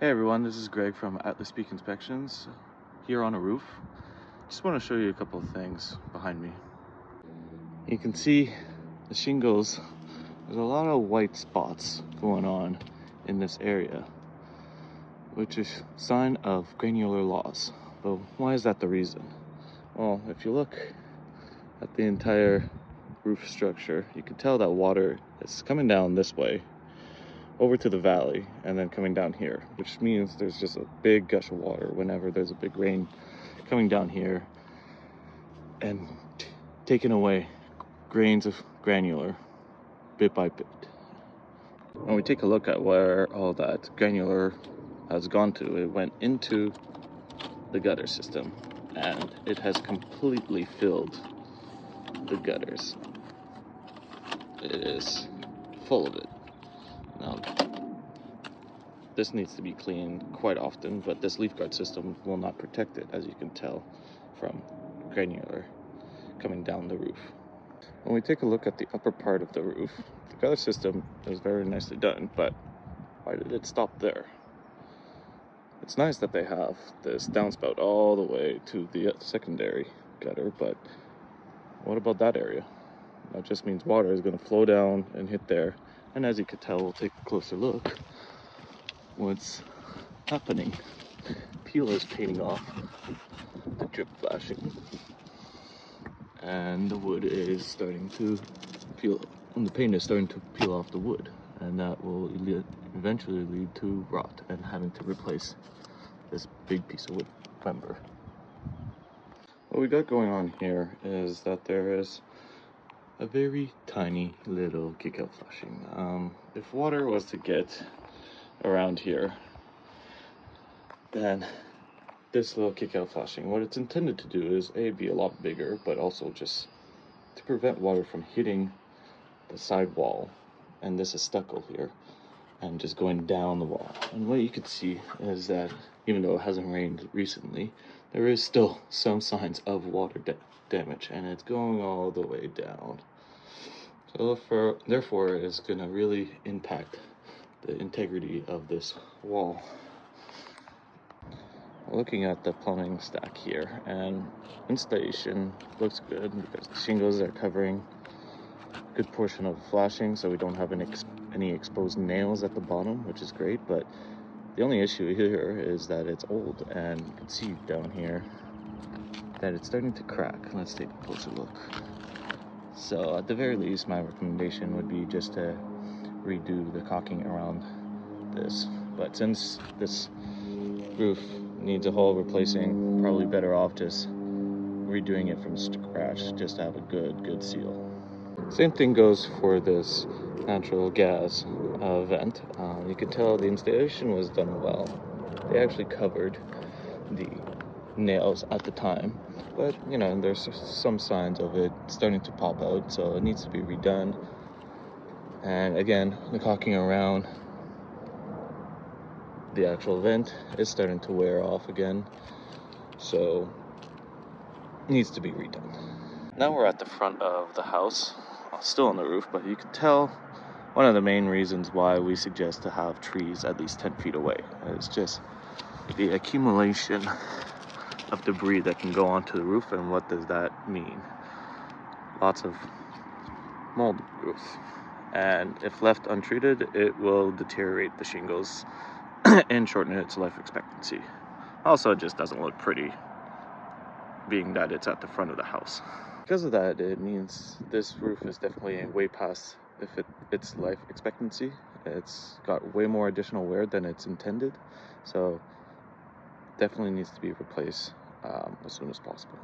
Hey everyone, this is Greg from Atlas Peak Inspections here on a roof. Just want to show you a couple of things behind me. You can see the shingles. There's a lot of white spots going on in this area, which is a sign of granular loss. But why is that the reason? Well, if you look at the entire roof structure, you can tell that water is coming down this way over to the valley and then coming down here, which means there's just a big gush of water whenever there's a big rain coming down here and taking away grains of granular bit by bit. When we take a look at where all that granular has gone to, it went into the gutter system and it has completely filled the gutters. It is full of it. Now, this needs to be cleaned quite often, but this leaf guard system will not protect it, as you can tell from granular coming down the roof. When we take a look at the upper part of the roof, the gutter system is very nicely done, but why did it stop there? It's nice that they have this downspout all the way to the secondary gutter, but what about that area? That just means water is going to flow down and hit there. And as you can tell, we'll take a closer look. What's happening? Peel is painting off the drip flashing, and the wood is starting to peel, and the paint is starting to peel off the wood, and that will eventually lead to rot and having to replace this big piece of wood member. What we got going on here is that there is a very tiny little kick-out flashing. If water was to get around here, then this little kick-out flashing, what it's intended to do is be a lot bigger, but also just to prevent water from hitting the side wall, and this is stucco here, and just going down the wall. And what you can see is that even though it hasn't rained recently, there is still some signs of water damage, and it's going all the way down. So therefore it's going to really impact the integrity of this wall. Looking at the plumbing stack here, and installation looks good because the shingles are covering a good portion of the flashing, so we don't have any exposed nails at the bottom, which is great. But the only issue here is that it's old, and you can see down here that it's starting to crack. Let's take a closer look. So at the very least, my recommendation would be just to redo the caulking around this. But since this roof needs a whole replacing, probably better off just redoing it from scratch, just to have a good seal. Same thing goes for this natural gas vent. You can tell the installation was done well. They actually covered the nails at the time, but you know, there's some signs of it starting to pop out, so it needs to be redone. And again, the caulking around the actual vent is starting to wear off again, so it needs to be redone. Now we're at the front of the house, still on the roof, but you can tell one of the main reasons why we suggest to have trees at least 10 feet away. It's just the accumulation of debris that can go onto the roof. And what does that mean? Lots of mold growth, and if left untreated, it will deteriorate the shingles and shorten its life expectancy. Also, it just doesn't look pretty, being that it's at the front of the house. Because of that, it means this roof is definitely way past its life expectancy. It's got way more additional wear than it's intended, so definitely needs to be replaced as soon as possible.